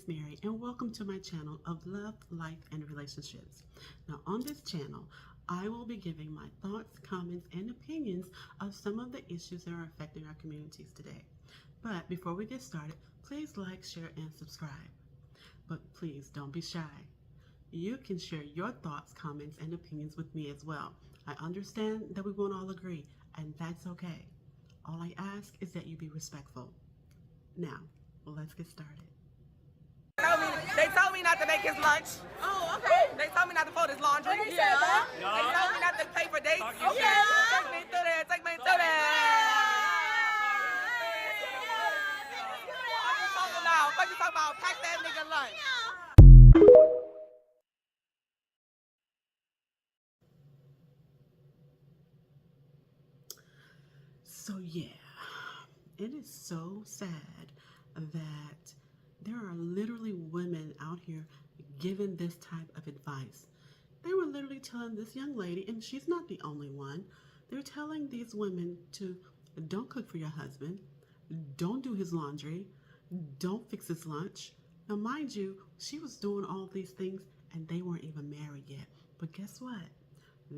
Mary, and welcome to my channel of love, life, and relationships. Now, on this channel, I will be giving my thoughts, comments, and opinions of some of the issues that are affecting our communities today. But before we get started, please like, share, and subscribe. But please don't be shy. You can share your thoughts, comments, and opinions with me as well. I understand that we won't all agree, and that's okay. All I ask is that you be respectful. Now, let's get started. They told me not to make his lunch. Oh, okay. They told me not to fold his laundry. They said that? They told me not to pay for dates. Yeah. Take me through there. Take me through there. What you talking about? Pack that nigga lunch. So yeah, it is so sad that there are literally women out here giving this type of advice. They were literally telling this young lady, and she's not the only one, they're telling these women to don't cook for your husband, don't do his laundry, don't fix his lunch. Now, mind you, she was doing all these things and they weren't even married yet. But guess what?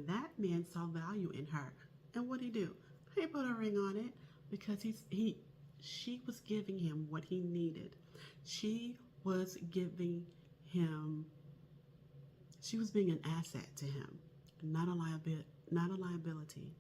That man saw value in her. And what'd he do? He put a ring on it because she was giving him what he needed. She was being an asset to him, not a liability.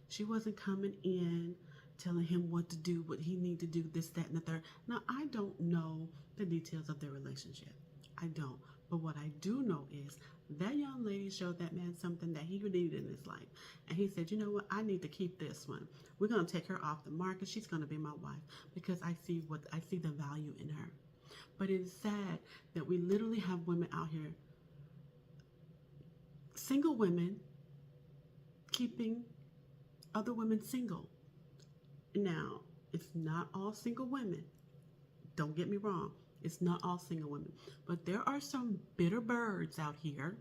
She wasn't coming in telling him what to do, what he need to do, this, that, and the third. Now, I don't know the details of their relationship. I don't. But what I do know is that young lady showed that man something that he needed in his life. And he said, you know what? I need to keep this one. We're going to take her off the market. She's going to be my wife because I see the value in her. But it is sad that we literally have women out here, single women, keeping other women single. Now, it's not all single women. Don't get me wrong. It's not all single women. But there are some bitter birds out here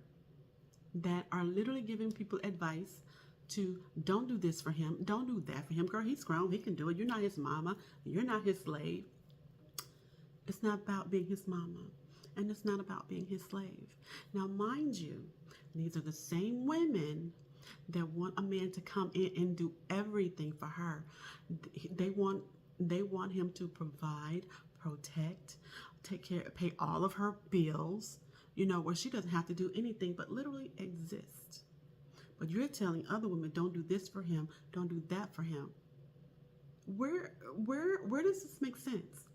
that are literally giving people advice to don't do this for him. Don't do that for him. Girl, he's grown. He can do it. You're not his mama. You're not his slave. It's not about being his mama. And it's not about being his slave. Now, mind you, these are the same women that want a man to come in and do everything for her. They want him to provide, protect, take care, pay all of her bills, where she doesn't have to do anything but literally exist. But you're telling other women, don't do this for him, don't do that for him. Where does this make sense?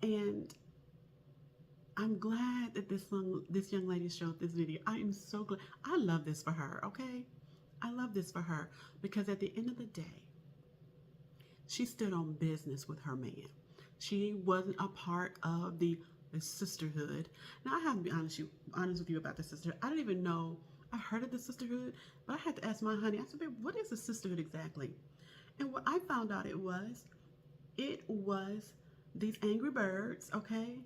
And I'm glad that this young lady showed this video. I am so glad. I love this for her, okay? I love this for her because at the end of the day, she stood on business with her man. She wasn't a part of the sisterhood. Now, I have to be honest with you about the sisterhood. I didn't even know. I heard of the sisterhood, but I had to ask my honey. I said, babe, what is the sisterhood exactly? And what I found out it was these angry birds, okay?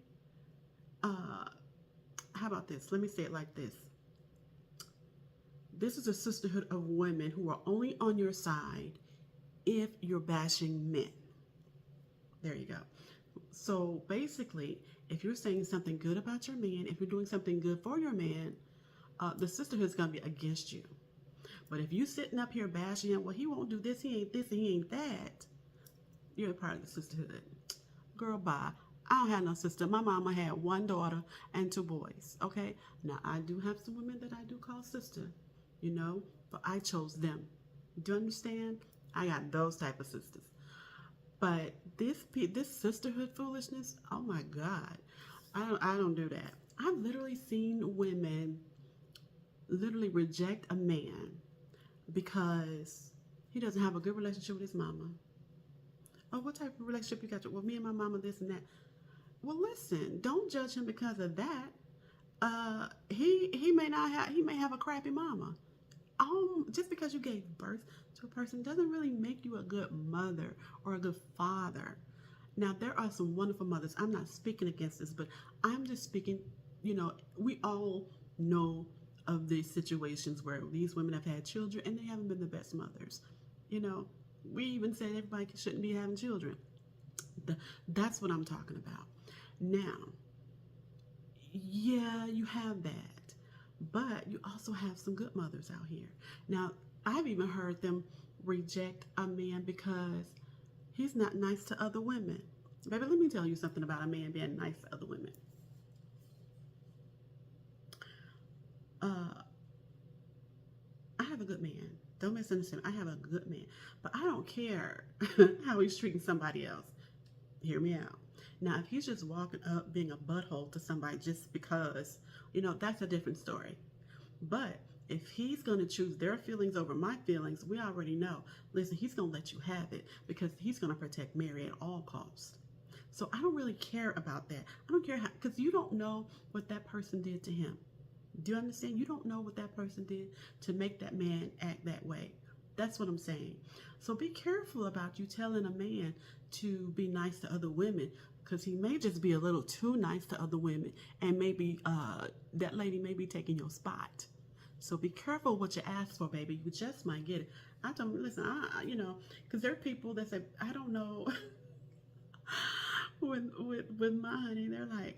How about this? Let me say it like this. This is a sisterhood of women who are only on your side if you're bashing men. There you go. So basically, if you're saying something good about your man, if you're doing something good for your man, the sisterhood is going to be against you. But if you sitting up here bashing him, well, he won't do this, he ain't this, and he ain't that, you're a part of the sisterhood. Girl, bye. I don't have no sister. My mama had one daughter and 2 boys, okay? Now, I do have some women that I do call sister, but I chose them. Do you understand? I got those type of sisters. But this sisterhood foolishness, oh my God, I don't do that. I've literally seen women literally reject a man because he doesn't have a good relationship with his mama. Oh, what type of relationship you got? Well, me and my mama, this and that. Well, listen, don't judge him because of that. He may have a crappy mama. Just because you gave birth to a person doesn't really make you a good mother or a good father. Now, there are some wonderful mothers. I'm not speaking against this, but I'm just speaking, we all know of these situations where these women have had children and they haven't been the best mothers. We even said everybody shouldn't be having children. That's what I'm talking about. Now, Yeah, you have that. But you also have some good mothers out here. Now, I've even heard them reject a man because he's not nice to other women. Baby, let me tell you something about a man being nice to other women. Uh, I have a good man. Don't misunderstand. I have a good man. But I don't care how he's treating somebody else. Hear me out. Now, if he's just walking up being a butthole to somebody just because, that's a different story. But if he's going to choose their feelings over my feelings, we already know. Listen, he's going to let you have it because he's going to protect Mary at all costs. So I don't really care about that. I don't care how, because you don't know what that person did to him. Do you understand? You don't know what that person did to make that man act that way. That's what I'm saying. So be careful about you telling a man to be nice to other women because he may just be a little too nice to other women and maybe that lady may be taking your spot. So be careful what you ask for, baby. You just might get it. I told him, listen, because there are people that say, I don't know, with my honey, they're like,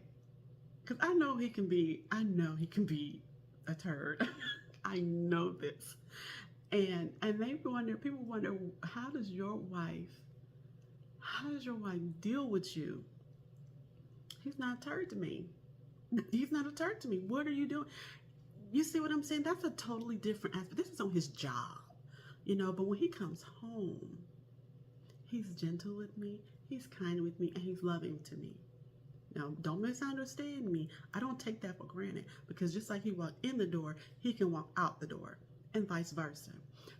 because I know he can be a turd. I know this. And people wonder, how does your wife deal with you? He's not a turd to me. He's not a turd to me. What are you doing? You see what I'm saying? That's a totally different aspect. This is on his job, but when he comes home, he's gentle with me, he's kind with me, and he's loving to me. Now, don't misunderstand me. I don't take that for granted because just like he walked in the door, he can walk out the door and vice versa.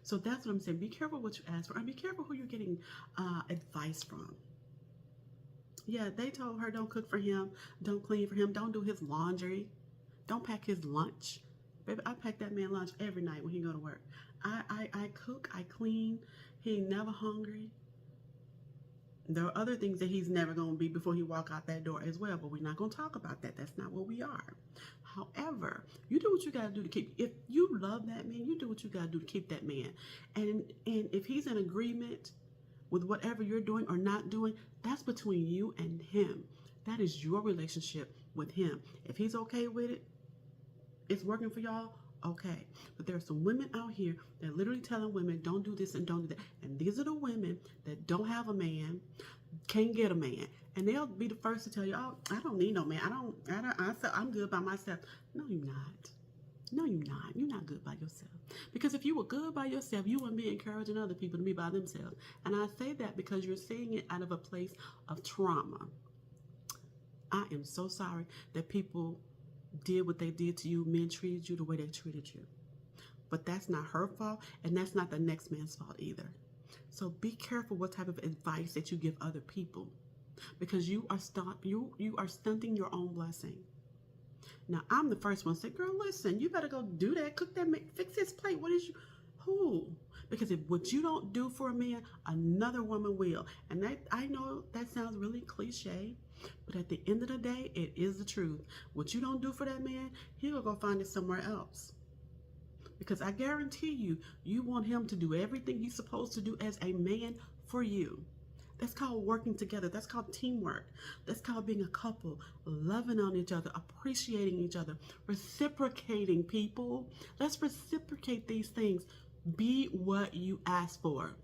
So that's what I'm saying. Be careful what you ask for and be careful who you're getting advice from. Yeah, they told her don't cook for him, don't clean for him, don't do his laundry, don't pack his lunch. Baby, I pack that man lunch every night when he go to work. I cook, I clean. He ain't never hungry. There are other things that he's never going to be before he walk out that door as well, but we're not going to talk about that. That's not what we are. However, you do what you got to do to keep, if you love that man, you do what you got to do to keep that man. And if he's in agreement with whatever you're doing or not doing, that's between you and him. That is your relationship with him. If he's okay with it, it's working for y'all, okay. But there are some women out here that literally telling women don't do this and don't do that. And these are the women that don't have a man, can't get a man. And they'll be the first to tell you, oh, I don't need no man. I'm good by myself. No, you're not. No, you're not. You're not good by yourself. Because if you were good by yourself, you wouldn't be encouraging other people to be by themselves. And I say that because you're saying it out of a place of trauma. I am so sorry that people did what they did to you, men treated you the way they treated you. But that's not her fault, and that's not the next man's fault either. So be careful what type of advice that you give other people, because you are stunting your own blessing. Now, I'm the first one to say, girl, listen, you better go do that, cook that, fix his plate. Who? Because if what you don't do for a man, another woman will. And I know that sounds really cliche, but at the end of the day, it is the truth. What you don't do for that man, he'll go find it somewhere else. Because I guarantee you, you want him to do everything he's supposed to do as a man for you. That's called working together. That's called teamwork. That's called being a couple, loving on each other, appreciating each other, reciprocating, people. Let's reciprocate these things. Be what you ask for.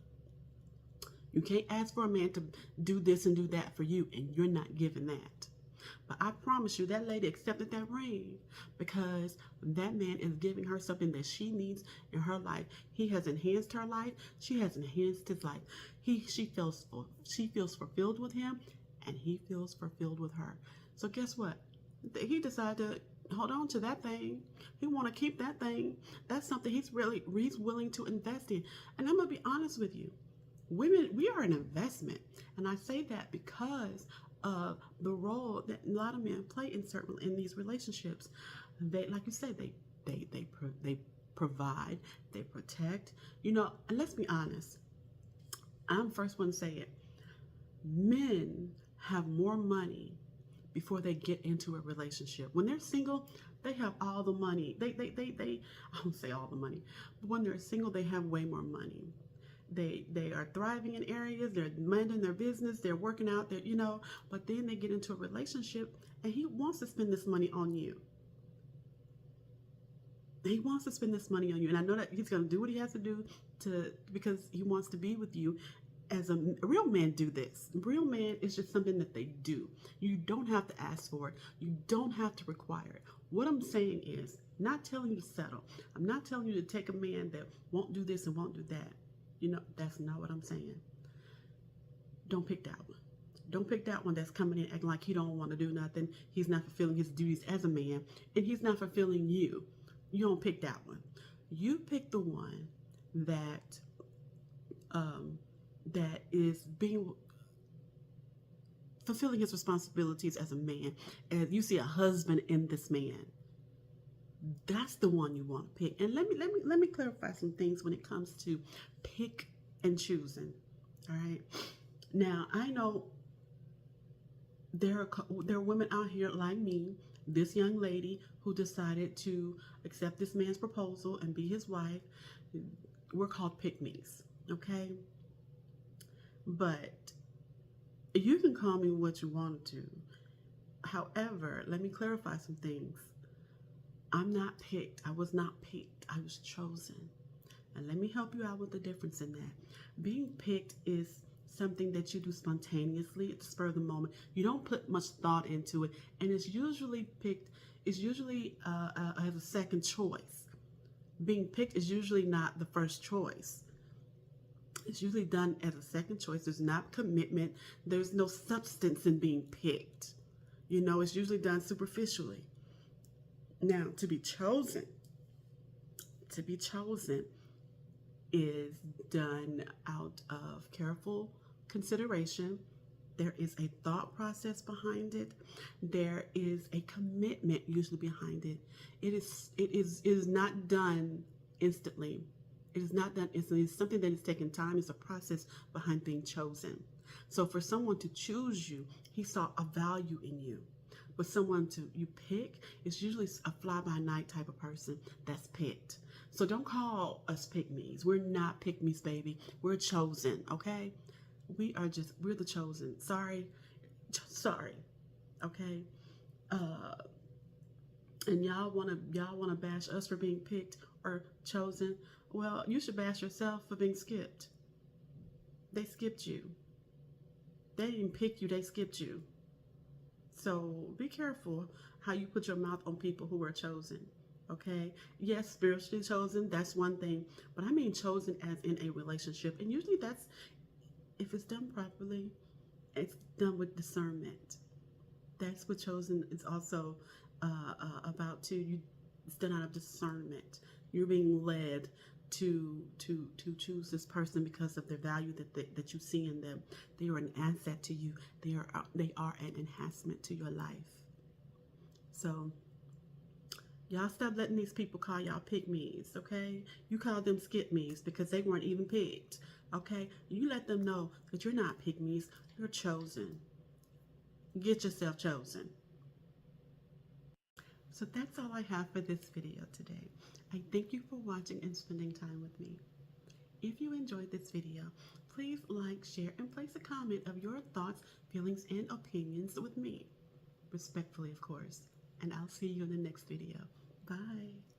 You can't ask for a man to do this and do that for you, and you're not giving that. But I promise you, that lady accepted that ring because that man is giving her something that she needs in her life. He has enhanced her life. She has enhanced his life. She feels fulfilled with him, and he feels fulfilled with her. So guess what? He decided to hold on to that thing. He want to keep that thing. That's something he's willing to invest in. And I'm gonna be honest with you. Women, we are an investment, and I say that because of the role that a lot of men play in these relationships. They, like you said, they provide, they protect. And let's be honest. I'm the first one to say it. Men have more money before they get into a relationship. When they're single, they have all the money. I don't say all the money, but when they're single, they have way more money. they are thriving in areas, they're minding their business, they're working out, they're, but then they get into a relationship and he wants to spend this money on you. He wants to spend this money on you, and I know that he's going to do what he has to do because he wants to be with you. As a real man do this. Real man is just something that they do. You don't have to ask for it. You don't have to require it. What I'm saying is, not telling you to settle. I'm not telling you to take a man that won't do this and won't do that. That's not what I'm saying. Don't pick that one. Don't pick that one that's coming in acting like he don't want to do nothing. He's not fulfilling his duties as a man, and he's not fulfilling you. You don't pick that one. You pick the one that that is being fulfilling his responsibilities as a man, as you see a husband in this man. That's the one you want to pick. And let me clarify some things when it comes to pick and choosing. All right. Now I know there are women out here like me, this young lady who decided to accept this man's proposal and be his wife. We're called pick-me's, okay? But you can call me what you want to. However, let me clarify some things. I'm not picked. I was not picked. I was chosen. And let me help you out with the difference in that. Being picked is something that you do spontaneously at the spur of the moment. You don't put much thought into it, and it's usually picked. It's usually as a second choice. Being picked is usually not the first choice. It's usually done as a second choice. There's not commitment. There's no substance in being picked. It's usually done superficially. Now, to be chosen is done out of careful consideration. There is a thought process behind it. There is a commitment usually behind it. It is not done instantly. It is not done instantly. It's something that is taking time. It's a process behind being chosen. So for someone to choose you, he saw a value in you. But someone you pick is usually a fly-by-night type of person that's picked. So don't call us pick-me's. We're not pick-me's, baby. We're chosen, okay? We're the chosen. Sorry, okay? And y'all wanna bash us for being picked or chosen. Well, you should bash yourself for being skipped. They skipped you. They didn't pick you, they skipped you. So be careful how you put your mouth on people who are chosen. Okay? Yes, spiritually chosen, that's one thing. But I mean chosen as in a relationship. And usually that's, if it's done properly, it's done with discernment. That's what chosen is also about too. It's done out of discernment. You're being led to choose this person because of their value that you see in them. They are an asset to you. They are an enhancement to your life. So y'all stop letting these people call y'all pick-me's, okay? You call them skip-me's because they weren't even picked, okay? You let them know that you're not pick-me's, you're chosen. Get yourself chosen. So that's all I have for this video today. I thank you for watching and spending time with me. If you enjoyed this video, please like, share, and place a comment of your thoughts, feelings, and opinions with me. Respectfully, of course. And I'll see you in the next video. Bye.